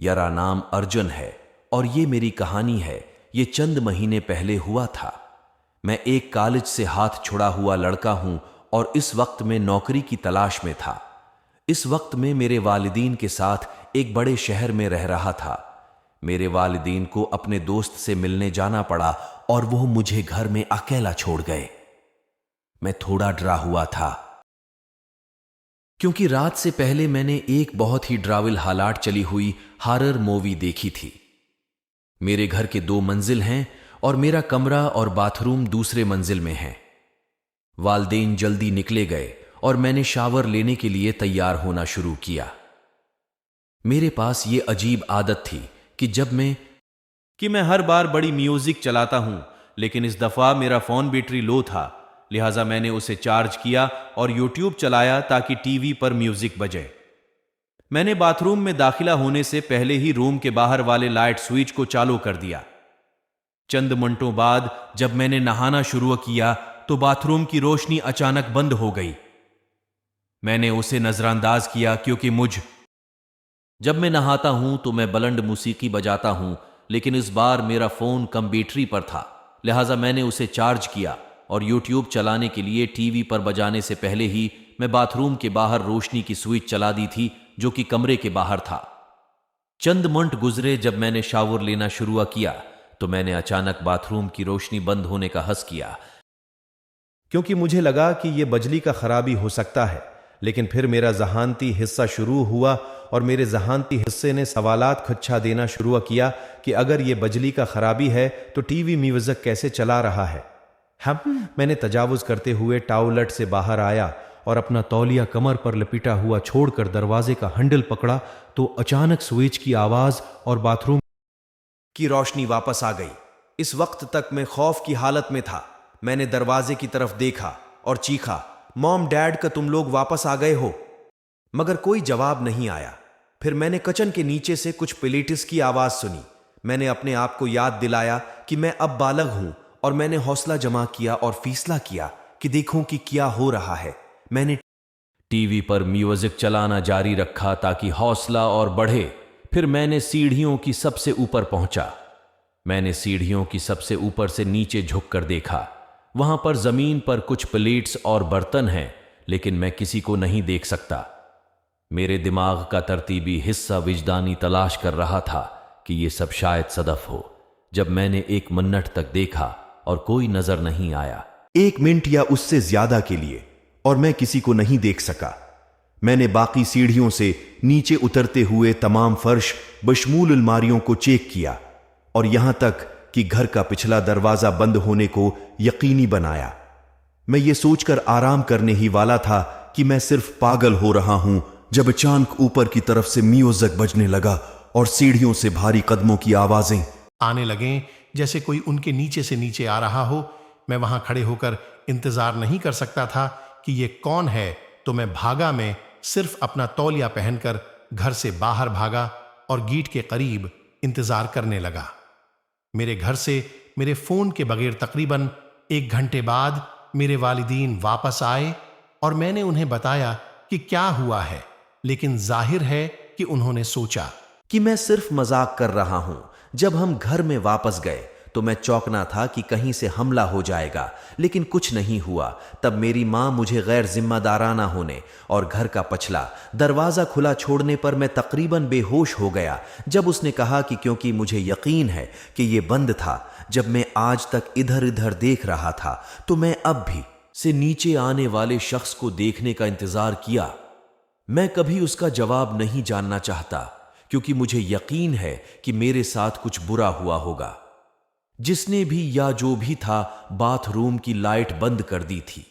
मेरा नाम अर्जुन है और ये मेरी कहानी है। ये चंद महीने पहले हुआ था। मैं एक कॉलेज से हाथ छुड़ा हुआ लड़का हूं और इस वक्त में नौकरी की तलाश में था। इस वक्त में मेरे वालिदीन के साथ एक बड़े शहर में रह रहा था। मेरे वालिदीन को अपने दोस्त से मिलने जाना पड़ा और वो मुझे घर में अकेला छोड़ गए। मैं थोड़ा डरा हुआ था क्योंकि रात से पहले मैंने एक बहुत ही ड्राविल हालात चली हुई हॉरर मूवी देखी थी। मेरे घर के 2 मंजिल हैं और मेरा कमरा और बाथरूम दूसरे मंजिल में है। वालिदैन जल्दी निकले गए और मैंने शावर लेने के लिए तैयार होना शुरू किया। मेरे पास ये अजीब आदत थी कि मैं हर बार बड़ी म्यूजिक चलाता हूं, लेकिन इस दफा मेरा फोन बैटरी लो था, लिहाजा मैंने उसे चार्ज किया और यूट्यूब चलाया ताकि टीवी पर म्यूजिक बजे। मैंने बाथरूम में दाखिला होने से पहले ही रूम के बाहर वाले लाइट स्विच को चालू कर दिया। चंद मिनटों बाद जब मैंने नहाना शुरू किया तो बाथरूम की रोशनी अचानक बंद हो गई। मैंने उसे नजरअंदाज किया क्योंकि जब मैं नहाता हूं तो मैं बुलंद मौसीकी बजाता हूं, लेकिन इस बार मेरा फोन कम बैटरी पर था, लिहाजा मैंने उसे चार्ज किया और यूट्यूब चलाने के लिए टीवी पर बजाने से पहले ही मैं बाथरूम के बाहर रोशनी की स्विच चला दी थी जो कि कमरे के बाहर था। चंद मिनट गुजरे। जब मैंने शावर लेना शुरू किया तो मैंने अचानक बाथरूम की रोशनी बंद होने का हस किया क्योंकि मुझे लगा कि यह बिजली का खराबी हो सकता है। लेकिन फिर मेरा जहानती हिस्सा शुरू हुआ और मेरे जहानती हिस्से ने सवालात खच्चा देना शुरू किया कि अगर ये बिजली का खराबी है तो टीवी म्यूजिक कैसे चला रहा है। मैंने तजावुज करते हुए टॉयलेट से बाहर आया और अपना तौलिया कमर पर लपेटा हुआ छोड़कर दरवाजे का हैंडल पकड़ा तो अचानक स्विच की आवाज और बाथरूम की रोशनी वापस आ गई। इस वक्त तक मैं खौफ की हालत में था। मैंने दरवाजे की तरफ देखा और चीखा, मॉम डैड, का तुम लोग वापस आ गए हो? मगर कोई जवाब नहीं आया। फिर मैंने किचन के नीचे से कुछ प्लेटिस की आवाज सुनी। मैंने अपने आप को याद दिलाया कि मैं अब बालग हूं और मैंने हौसला जमा किया और फैसला किया कि देखूं कि क्या हो रहा है। मैंने टीवी पर म्यूजिक चलाना जारी रखा ताकि हौसला और बढ़े। फिर मैंने सीढ़ियों की सबसे ऊपर पहुंचा। मैंने सीढ़ियों की सबसे ऊपर से नीचे झुककर देखा। वहां पर जमीन पर कुछ प्लेट्स और बर्तन हैं, लेकिन मैं किसी को नहीं देख सकता। मेरे दिमाग का तरतीबी हिस्सा विजदानी तलाश कर रहा था कि यह सब शायद सदफ हो। जब मैंने 1 मिनट तक देखा और कोई नजर नहीं आया, 1 मिनट या उससे ज्यादा के लिए, और मैं किसी को नहीं देख सका, मैंने बाकी सीढ़ियों से नीचे उतरते हुए तमाम फर्श बशमूल अलमारियों को चेक किया और यहां तक कि घर का पिछला दरवाजा बंद होने को यकीनी बनाया। मैं ये सोचकर आराम करने ही वाला था कि मैं सिर्फ पागल हो रहा हूं जब अचानक ऊपर की तरफ से म्यूजिक बजने लगा और सीढ़ियों से भारी कदमों की आवाजें आने लगें, जैसे कोई उनके नीचे से नीचे आ रहा हो। मैं वहां खड़े होकर इंतजार नहीं कर सकता था कि ये कौन है, तो मैं भागा। में सिर्फ अपना तौलिया पहनकर घर से बाहर भागा और गेट के करीब इंतजार करने लगा। मेरे घर से मेरे फोन के बगैर तकरीबन 1 घंटे बाद मेरे वालिदीन वापस आए और मैंने उन्हें बताया कि क्या हुआ है, लेकिन जाहिर है कि उन्होंने सोचा कि मैं सिर्फ मजाक कर रहा हूं। जब हम घर में वापस गए तो मैं चौंकना था कि कहीं से हमला हो जाएगा, लेकिन कुछ नहीं हुआ। तब मेरी मां मुझे गैर जिम्मेदाराना होने और घर का पछला दरवाजा खुला छोड़ने पर मैं तकरीबन बेहोश हो गया। जब उसने कहा कि क्योंकि मुझे यकीन है कि यह बंद था, जब मैं आज तक इधर इधर देख रहा था तो मैं अब भी से नीचे आने वाले शख्स को देखने का इंतजार किया। मैं कभी उसका जवाब नहीं जानना चाहता क्योंकि मुझे यकीन है कि मेरे साथ कुछ बुरा हुआ होगा। जिसने भी या जो भी था बाथरूम की लाइट बंद कर दी थी।